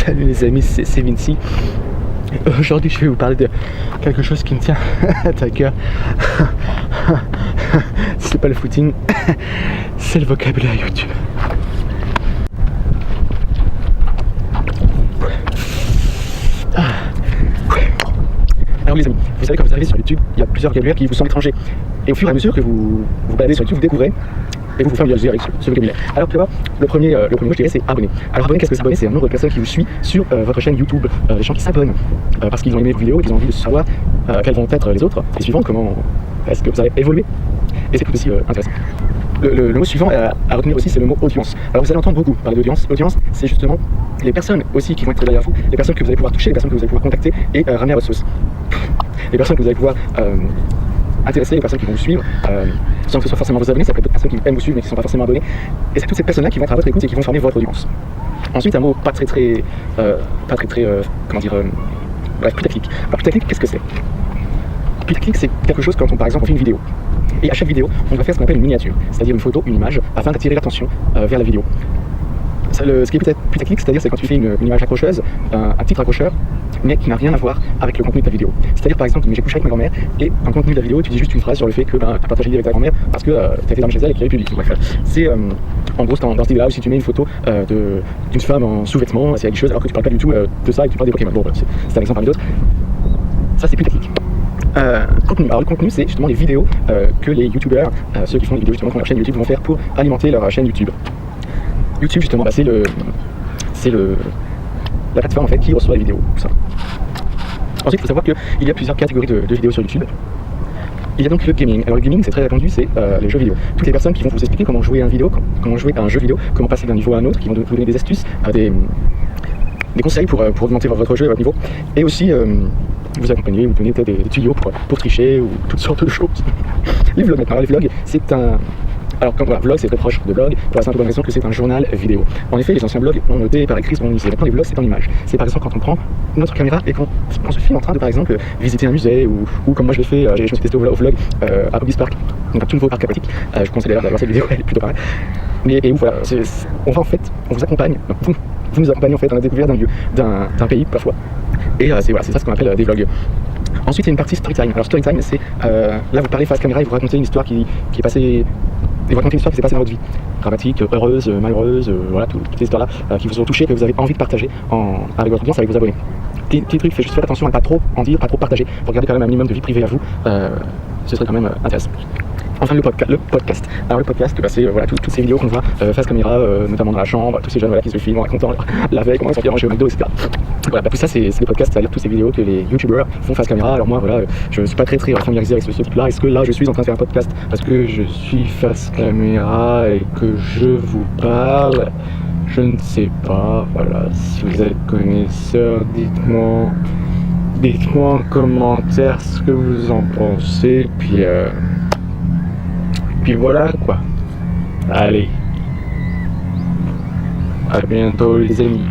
Salut les amis, c'est Vinci. Aujourd'hui je vais vous parler de quelque chose qui me tient à cœur. C'est pas le footing, c'est le vocabulaire YouTube. Alors les amis, vous savez quand vous arrivez sur YouTube, il y a plusieurs vocabulaires qui vous sont étrangers. Et au fur et à mesure que vous baladez sur YouTube, vous découvrez et vous vous familiarisez avec ce vocabulaire. Alors tout d'abord, le premier mot je dirais c'est abonné. Alors abonné, qu'est-ce que c'est abonné? C'est un nombre de personnes qui vous suivent sur votre chaîne YouTube. Les gens qui s'abonnent parce qu'ils ont aimé vos vidéos et qu'ils ont envie de savoir quels vont être les autres et suivant comment est-ce que vous avez évolué. Et c'est tout aussi intéressant. Le mot suivant à retenir aussi, c'est le mot audience. Alors vous allez entendre beaucoup parler d'audience. L'audience, c'est justement les personnes aussi qui vont être derrière vous, les personnes que vous allez pouvoir toucher, les personnes que vous allez pouvoir contacter et ramener à votre sauce. Les personnes que vous allez pouvoir intéresser, les personnes qui vont vous suivre, sans que ce soit forcément vos abonnés, ça peut être des personnes qui aiment vous suivre mais qui ne sont pas forcément abonnés. Et c'est toutes ces personnes-là qui vont être à votre écoute et qui vont former votre audience. Ensuite, un mot pas très comment dire, bref, putaclic. Alors putaclic, qu'est-ce que c'est? Putaclic, c'est quelque chose quand par exemple on fait une vidéo. Et à chaque vidéo, on va faire ce qu'on appelle une miniature, c'est-à-dire une photo, une image, afin d'attirer l'attention vers la vidéo. Ce qui est peut-être putaclic, c'est-à-dire c'est quand tu fais une image accrocheuse, un petit accrocheur, mais qui n'a rien à voir avec le contenu de ta vidéo. C'est-à-dire par exemple, j'ai couché avec ma grand-mère et dans le contenu de la vidéo, tu dis juste une phrase sur le fait que tu as partagé l'idée avec ta grand-mère parce que tu as été dans chez elle et qu'il y avait public. Bref, c'est en gros dans ce style-là, si tu mets une photo d'une femme en sous-vêtements, c'est quelque chose alors que tu parles pas du tout de ça et que tu parles des Pokémon. Bon, c'est un exemple parmi d'autres. Ça, c'est putaclic. Contenu. Alors le contenu, c'est justement les vidéos que les youtubeurs, ceux qui font des vidéos justement pour leur chaîne YouTube, vont faire pour alimenter leur chaîne YouTube. YouTube justement, c'est la plateforme en fait qui reçoit les vidéos, tout ça. Ensuite, il faut savoir qu'il y a plusieurs catégories de vidéos sur YouTube. Il y a donc le gaming. Alors le gaming, c'est très répandu, c'est les jeux vidéo. Toutes les personnes qui vont vous expliquer comment jouer à comment jouer à un jeu vidéo, comment passer d'un niveau à un autre, qui vont vous donner des astuces, des conseils pour augmenter votre jeu et votre niveau, et aussi vous accompagner, vous donner des tuyaux pour tricher ou toutes sortes de choses. Les vlogs maintenant, les vlogs, c'est un... Alors comme voilà, vlog c'est très proche de blog, pour la simple bonne raison que c'est un journal vidéo. En effet, les anciens blogs ont noté par écrit ce qu'on disait. Maintenant les vlogs c'est en image. C'est par exemple quand on prend notre caméra et qu'on se filme en train de par exemple visiter un musée ou comme moi je l'ai fait, je me suis testé au vlog à Bobby's Park, donc un tout nouveau parc aquatique. Je vous conseille d'ailleurs d'aller voir cette vidéo, elle est plutôt pareille. Mais et où voilà, on va en fait, on vous accompagne, vous nous accompagnez en fait dans la découverte d'un lieu, d'un pays parfois. Et c'est ça ce qu'on appelle des vlogs. Ensuite il y a une partie storytime. Alors storytime c'est là vous parlez face caméra et vous racontez une histoire qui est passée. Et vous racontez une histoire qui s'est passée dans votre vie, dramatique, heureuse, malheureuse, voilà, toutes ces histoires-là qui vous ont touché, que vous avez envie de partager avec votre audience, avec vos abonnés. Petit truc, faites juste attention à ne pas trop en dire, pas trop partager, pour garder quand même un minimum de vie privée à vous, ce serait quand même intéressant. Enfin le podcast. Alors le podcast, c'est voilà, toutes ces vidéos qu'on voit face caméra, notamment dans la chambre, tous ces jeunes voilà, qui se filment en racontant la veille, comment ils sont bien mangés au McDo, etc. Voilà, tout ça c'est des podcasts, c'est-à-dire toutes ces vidéos que les youtubeurs font face caméra. Alors moi voilà, je ne suis pas très familiarisé avec ce type-là. Est-ce que là je suis en train de faire un podcast parce que je suis face caméra et que je vous parle? Je ne sais pas, voilà, si vous êtes connaisseur, dites-moi en commentaire ce que vous en pensez, puis voilà quoi. Allez, à bientôt les amis.